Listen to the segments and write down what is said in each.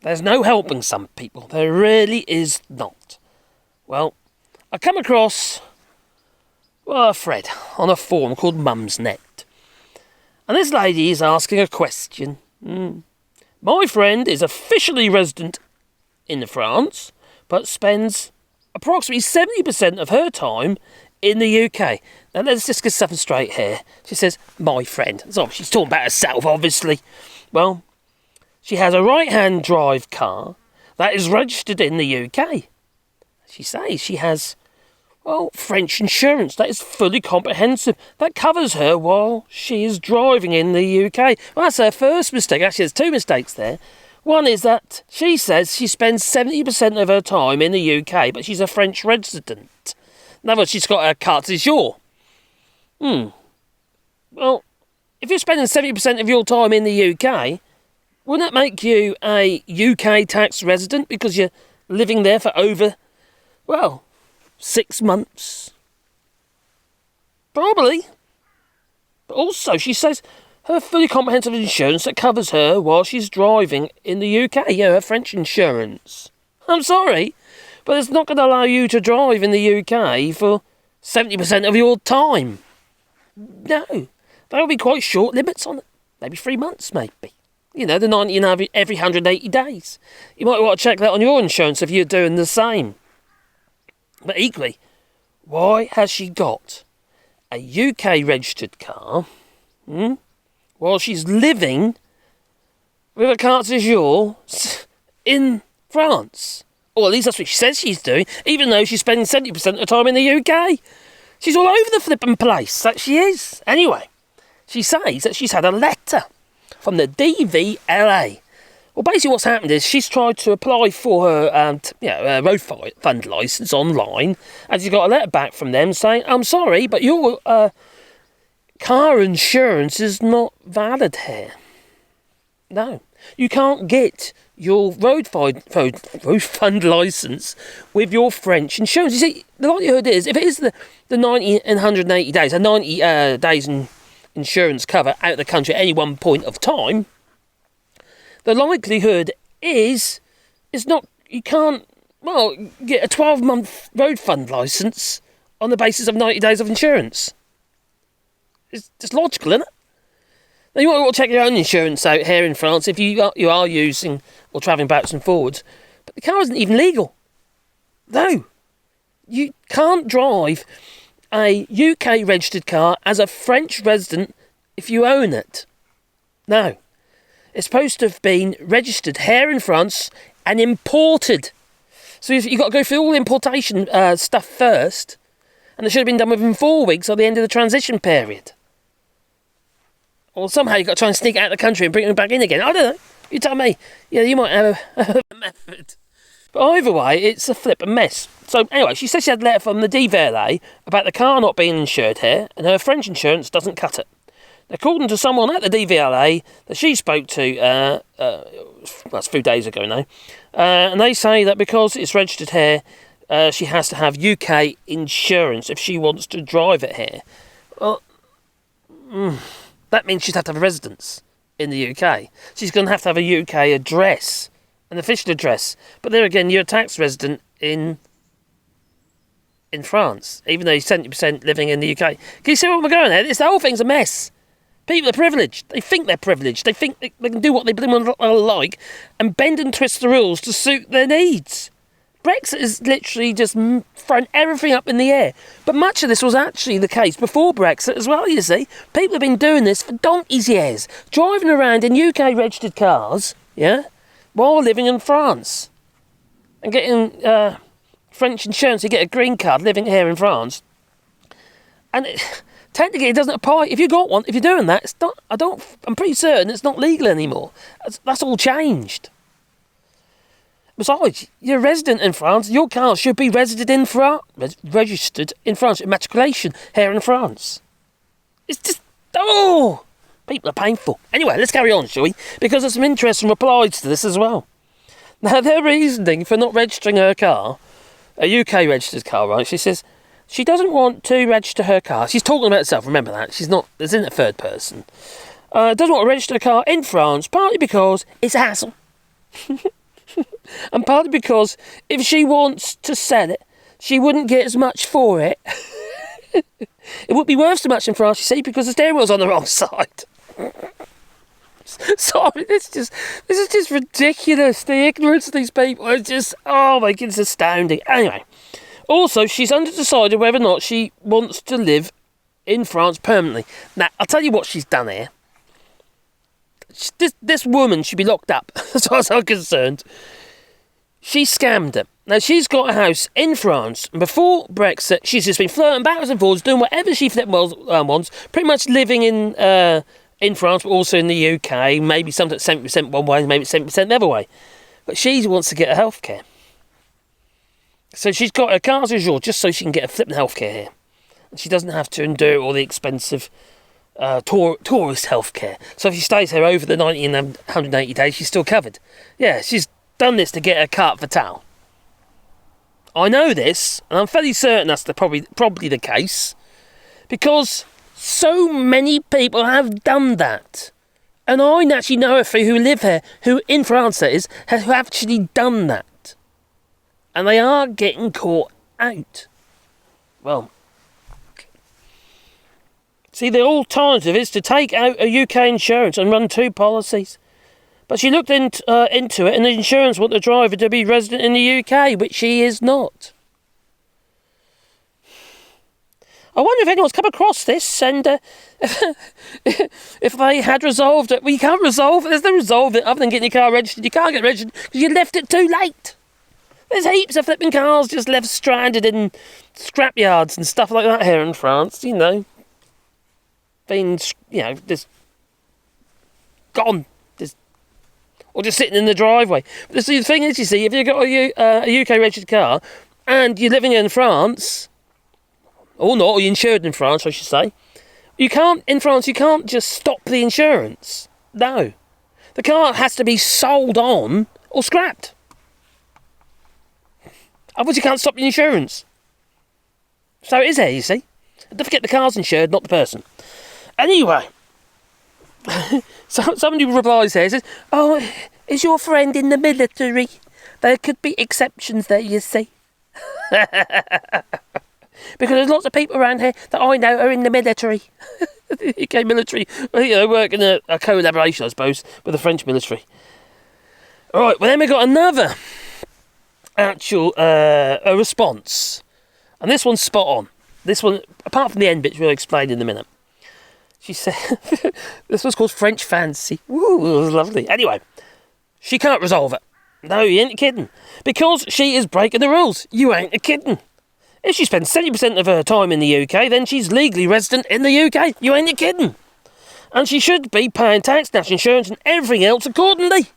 There's no helping some people. There really is not. Well, I come across a thread on a forum called Mumsnet. And this lady is asking a question. My friend is officially resident in France, but spends approximately 70% of her time in the UK. Now, let's just get something straight here. She says, my friend. So she's talking about herself, obviously. Well, she has a right-hand drive car that is registered in the UK. She says she has, French insurance that is fully comprehensive, that covers her while she is driving in the UK. Well, that's her first mistake. Actually, there's two mistakes there. One is that she says she spends 70% of her time in the UK, but she's a French resident. In other words, she's got a carte d'jour. Well, if you're spending 70% of your time in the UK, wouldn't that make you a UK tax resident because you're living there for over, 6 months? Probably. But also, she says her fully comprehensive insurance that covers her while she's driving in the UK. Yeah, her French insurance. I'm sorry, but it's not going to allow you to drive in the UK for 70% of your time. No, there'll be quite short limits on it. Maybe 3 months, maybe. You know, the 90 every 180 days. You might want to check that on your insurance if you're doing the same. But equally, why has she got a UK registered car while she's living with a carte d'jour in France? Or at least that's what she says she's doing, even though she's spending 70% of the time in the UK. She's all over the flipping place, that she is. Anyway, she says that she's had a letter from the DVLA. Well, basically what's happened is she's tried to apply for her road fund licence online, and she's got a letter back from them saying, I'm sorry, but your car insurance is not valid here. No, you can't get your road fund licence with your French insurance. You see, the likelihood is, if it is the 90 and 180 days, 90 days in insurance cover out of the country at any one point of time, the likelihood is not, you can't, get a 12-month road fund licence on the basis of 90 days of insurance. It's just logical, isn't it? Now, you might want to check your own insurance out here in France if you are using or travelling backwards and forwards. But the car isn't even legal. No. You can't drive a UK registered car as a French resident if you own it. No. It's supposed to have been registered here in France and imported. So you've got to go through all the importation stuff first, and it should have been done within 4 weeks or the end of the transition period. Or somehow you've got to try and sneak it out of the country and bring it back in again. I don't know. You tell me. Yeah, you might have a method. But either way, it's a flippin' mess. So anyway, she says she had a letter from the DVLA about the car not being insured here, and her French insurance doesn't cut it. According to someone at the DVLA that she spoke to, that's a few days ago now, and they say that because it's registered here, she has to have UK insurance if she wants to drive it here. Well, that means she'd have to have a residence in the UK. She's going to have a UK address, an official address. But there again, you're a tax resident in France, even though you're 70% living in the UK. Can you see where we're going here? The whole thing's a mess. People are privileged. They think they're privileged. They think they can do what they like and bend and twist the rules to suit their needs. Brexit is literally just thrown everything up in the air. But much of this was actually the case before Brexit as well, you see. People have been doing this for donkey's years. Driving around in UK-registered cars, while living in France. And getting French insurance to get a green card living here in France. And technically it doesn't apply. If you got one, if you're doing that, it's not, I'm pretty certain it's not legal anymore. That's all changed. Besides, you're a resident in France, your car should be registered in France, immatriculation here in France. It's just, people are painful. Anyway, let's carry on, shall we? Because there's some interesting replies to this as well. Now, their reasoning for not registering her car, a UK registered car, right? She says she doesn't want to register her car. She's talking about herself, remember that. She's not, there's in a third person. Doesn't want to register a car in France, partly because it's a hassle. And partly because if she wants to sell it, she wouldn't get as much for it. It wouldn't be worth so much in France, you see, because the steering wheel's on the wrong side. Sorry, this is just ridiculous. The ignorance of these people is just, oh my goodness, astounding. Anyway, also, she's undecided whether or not she wants to live in France permanently. Now, I'll tell you what she's done here. This woman should be locked up, as far as I'm concerned. She scammed her. Now, she's got a house in France, and before Brexit, she's just been flirting backwards and forwards, doing whatever she wants, pretty much living in France, but also in the UK, maybe something 70% one way, maybe 70% the other way. But she wants to get her healthcare. So she's got her carte du jour just so she can get her flipping healthcare here. And she doesn't have to endure all the expensive tourist healthcare. So if she stays here over the 90 and 180 days, she's still covered. Yeah, she's done this to get her carte vitale. I know this, and I'm fairly certain that's probably the case, because so many people have done that. And I actually know a few who live here, who in France that is, who have actually done that. And they are getting caught out. Well, see, the alternative is to take out a UK insurance and run 2 policies. But she looked into it, and the insurance want the driver to be resident in the UK, which she is not. I wonder if anyone's come across this, and if they had resolved it. Well, you can't resolve it. There's no resolve it other than getting your car registered. You can't get registered because you left it too late. There's heaps of flipping cars just left stranded in scrapyards and stuff like that here in France, you know. Being, just gone. Or just sitting in the driveway. But the thing is, you see, if you've got a UK registered car and you're living in France, or not, or you're insured in France, I should say, in France you can't just stop the insurance. No. The car has to be sold on or scrapped. Otherwise you can't stop the insurance. So it is here, you see. Don't forget the car's insured, not the person. Anyway. So somebody replies here, says, "Oh, is your friend in the military? There could be exceptions there, you see." Because there's lots of people around here that I know are in the military. The UK military, working a collaboration, I suppose, with the French military. Alright, well then we got another actual a response. And this one's spot on. This one, apart from the end bit, we'll explain in a minute. She said, this was called French Fancy. Ooh, it was lovely. Anyway, she can't resolve it. No, you ain't kidding. Because she is breaking the rules. You ain't kidding. If she spends 70% of her time in the UK, then she's legally resident in the UK. You ain't kidding. And she should be paying tax, national insurance and everything else accordingly.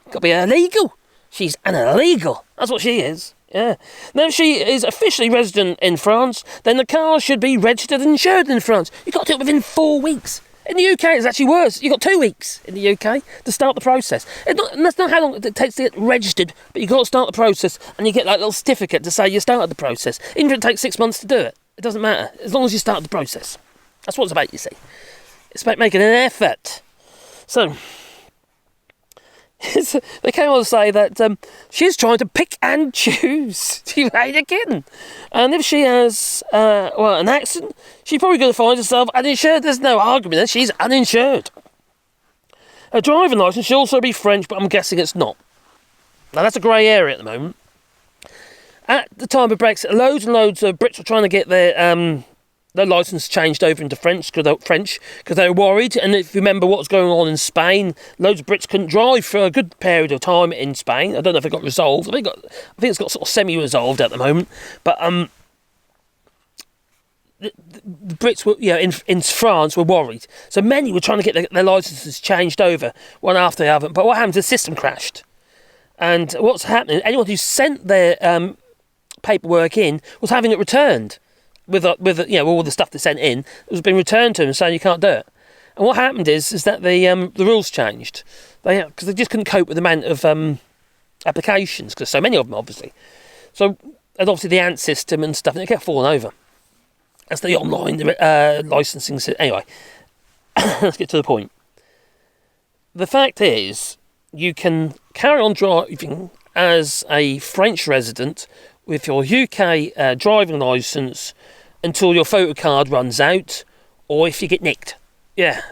Got to be illegal. She's an illegal. That's what she is. Yeah. Now, if she is officially resident in France, then the car should be registered and insured in France. You've got to do it within 4 weeks. In the UK, it's actually worse. You've got 2 weeks in the UK to start the process. That's not how long it takes to get registered, but you've got to start the process, and you get that little certificate to say you started the process. Even if it takes 6 months to do it, it doesn't matter, as long as you start the process. That's what it's about, you see. It's about making an effort. So, they came on to say that she's trying to pick and choose. She ain't kidding. And if she has an accident, she's probably going to find herself uninsured. There's no argument there. She's uninsured. Her driving licence should also be French, but I'm guessing it's not. Now, that's a grey area at the moment. At the time of Brexit, loads and loads of Brits were trying to get their licence changed over into French because they were worried. And if you remember what was going on in Spain, loads of Brits couldn't drive for a good period of time in Spain. I don't know if it got resolved. I think it's got sort of semi-resolved at the moment. But the Brits were, in France were worried. So many were trying to get their licences changed over one after the other. But what happened? The system crashed. And what's happening? Anyone who sent their paperwork in was having it returned. With all the stuff they sent in, it was being returned to them saying you can't do it. And what happened is that the rules changed. Because they just couldn't cope with the amount of applications, because so many of them, obviously. So, and obviously the ANT system and stuff, and it kept falling over. That's the online licensing system. Anyway, let's get to the point. The fact is, you can carry on driving as a French resident with your UK driving licence until your photo card runs out, or if you get nicked. Yeah.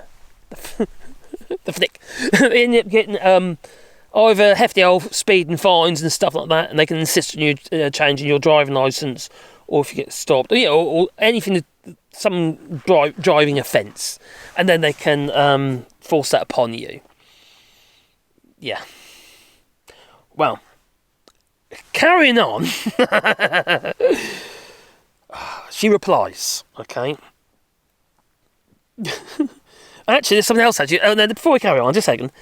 The flick. They end up getting either hefty old speed and fines and stuff like that, and they can insist on you changing your driving licence, or if you get stopped, or anything, some driving offence, and then they can force that upon you. Yeah. Well, carrying on. She replies, okay. Actually, there's something else, actually. Oh, no, before we carry on, just a second.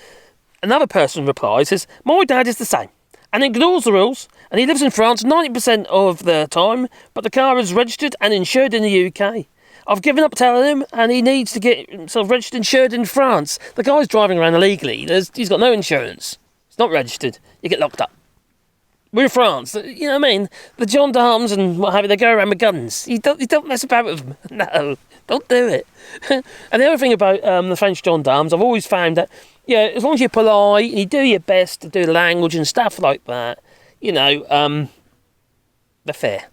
Another person replies, says, my dad is the same, and ignores the rules, and he lives in France 90% of the time, but the car is registered and insured in the UK. I've given up telling him, and he needs to get himself registered and insured in France. The guy's driving around illegally. He's got no insurance. He's not registered. You get locked up. We're in France. You know what I mean? The gendarmes and what have you, they go around with guns. You don't mess about with them. No, don't do it. And the other thing about the French gendarmes, I've always found that, as long as you're polite and you do your best to do the language and stuff like that, they're fair.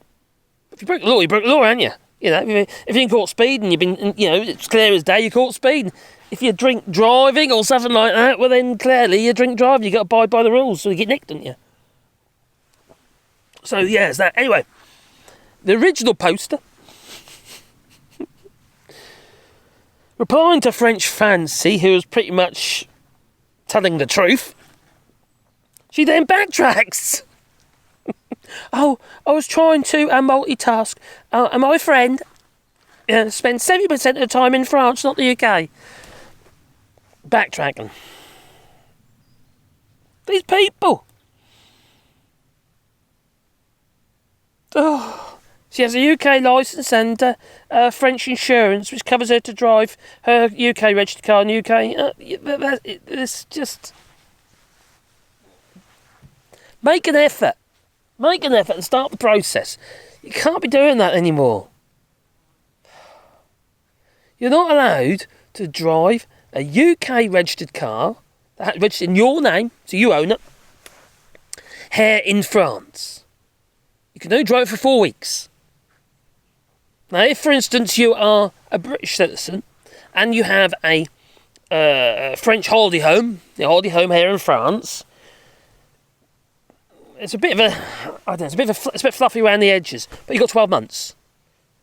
If you break the law, you broke the law, aren't you? If you've been caught speeding, you've been, it's clear as day you're caught speeding. If you drink driving or something like that, well then clearly you drink driving. You've got to abide by the rules, so you get nicked, don't you? So, it's that. Anyway, the original poster, replying to French Fancy, who was pretty much telling the truth, she then backtracks. Oh, I was trying to multitask. And my friend spends 70% of the time in France, not the UK. Backtracking. These people. Oh, she has a UK licence and French insurance, which covers her to drive her UK registered car in the UK. It's just... Make an effort. Make an effort and start the process. You can't be doing that anymore. You're not allowed to drive a UK registered car, that's registered in your name, so you own it, here in France. You can only drive it for 4 weeks. Now, if, for instance, you are a British citizen and you have a French holiday home here in France, it's a bit fluffy around the edges, but you've got 12 months,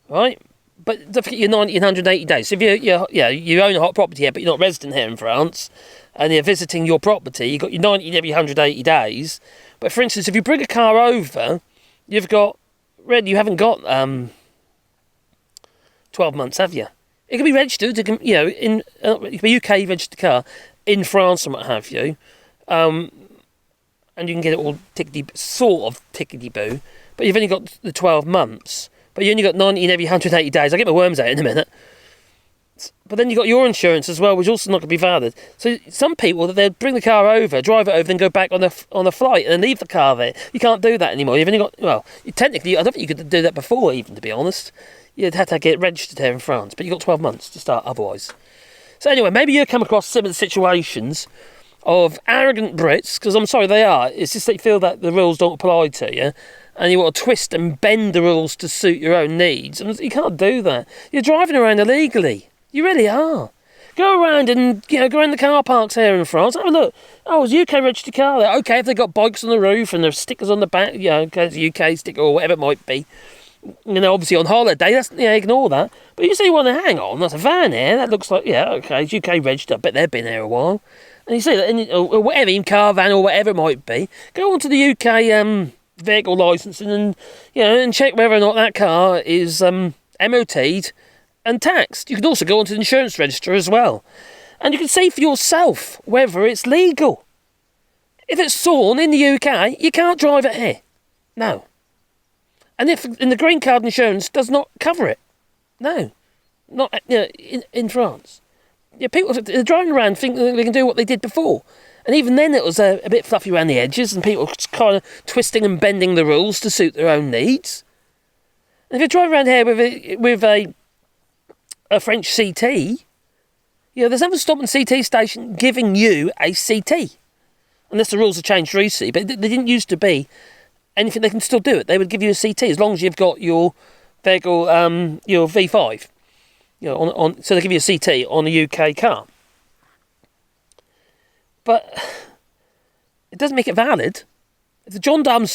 right? But don't forget you're 180 days. So if you own a hot property here, but you're not resident here in France, and you're visiting your property, you've got your 90 every 180 days. But for instance, if you bring a car over, you haven't got 12 months, have you? It can be registered, it can be a UK registered car in France and what have you, and you can get it all tickety-boo, but you've only got the 12 months, but you only got 90 in every 180 days. I'll get my worms out in a minute. But then you've got your insurance as well, which also not going to be valid. So some people, they'll bring the car over, drive it over, then go back on a flight and then leave the car there. You can't do that anymore. You've only got, technically, I don't think you could do that before even, to be honest. You'd have to get registered here in France, but you've got 12 months to start otherwise. So anyway, maybe you come across similar situations of arrogant Brits, because I'm sorry, they are. It's just they feel that the rules don't apply to you, and you want to twist and bend the rules to suit your own needs. And you can't do that. You're driving around illegally. You really are. Go around and, go around the car parks here in France. Have a look. Oh, it's a UK registered car there. Okay, if they've got bikes on the roof and there's stickers on the back, it's a UK sticker or whatever it might be. Obviously on holiday, ignore that. But you see one, hang on, that's a van here. That looks like, okay, it's UK registered. I bet they've been here a while. And you see that, or whatever, in caravan or whatever it might be. Go onto the UK vehicle licensing and, and check whether or not that car is MOT'd and taxed. You can also go onto the insurance register as well. And you can see for yourself whether it's legal. If it's sworn in the UK, you can't drive it here. No. And if the green card insurance does not cover it. No. Not in France. People are driving around thinking they can do what they did before. And even then it was a bit fluffy around the edges and people kind of twisting and bending the rules to suit their own needs. And if you drive around here with a French CT, there's never stopping CT station giving you a CT. unless the rules have changed recently, but they didn't used to be anything. They can still do it. They would give you a CT as long as you've got your vehicle, your V5. So they give you a CT on a UK car. But it doesn't make it valid. If the gendarmes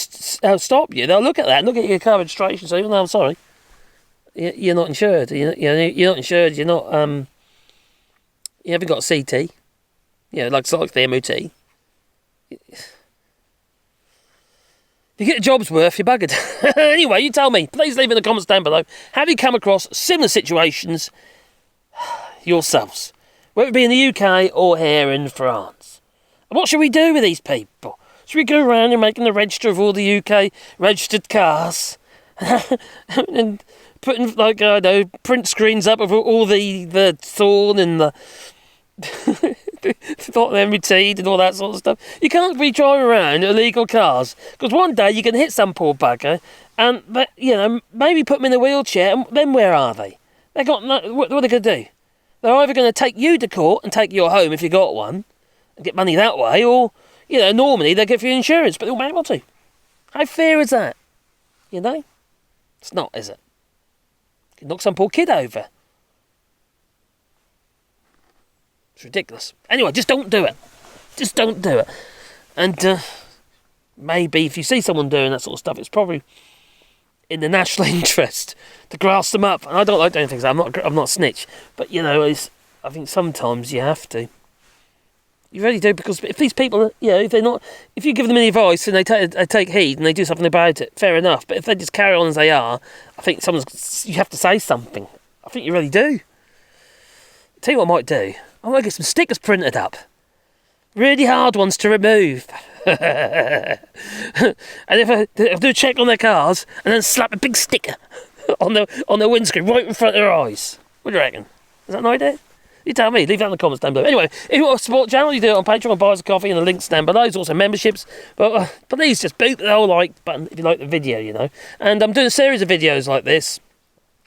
stop you, they'll look at that and look at your car registration and say, "Oh, no, I'm sorry, you're not insured. You're not insured. You're not. You haven't got a CT. Like the MOT. If you get a job's worth, you're buggered." Anyway, you tell me. Please leave in the comments down below. Have you come across similar situations yourselves, whether it be in the UK or here in France? And what should we do with these people? Should we go around and making the register of all the UK registered cars and putting print screens up of all the thorn and the thought MOT'd and all that sort of stuff? You can't be driving around illegal cars, because one day you can hit some poor bugger and maybe put them in a wheelchair, and then where are they? They got what are they going to do? They're either going to take you to court and take you home if you got one and get money that way, or normally they get for your insurance, but they won't be able to. How fair is that? It's not, is it? You can knock some poor kid over. It's ridiculous. Anyway, just don't do it. Just don't do it. And maybe if you see someone doing that sort of stuff, it's probably in the national interest to grass them up. And I don't like doing things. I'm not a snitch, but I think sometimes you have to. You really do, because if these people, if you give them any advice and they take heed and they do something about it, fair enough. But if they just carry on as they are, I think you have to say something. I think you really do. I'll tell you what I might do. I might get some stickers printed up. Really hard ones to remove. And if I do a check on their cars and then slap a big sticker on their windscreen right in front of their eyes. What do you reckon? Is that an idea? You tell me. Leave that in the comments down below. Anyway, if you want to support the channel, you do it on Patreon or buy us a coffee, and the links down below. There's also memberships. But please just boot the whole like button if you like the video, And I'm doing a series of videos like this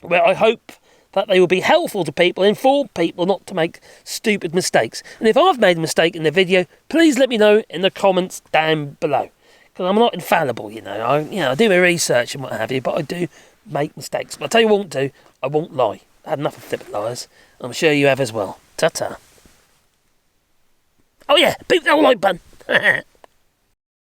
where I hope that they will be helpful to people, inform people not to make stupid mistakes. And if I've made a mistake in the video, please let me know in the comments down below. Because I'm not infallible, I do my research and what have you, but I do make mistakes. But I'll tell you what I won't do. I won't lie. I had enough of flippant liars. I'm sure you have as well. Ta-ta. Oh yeah, beat that like button.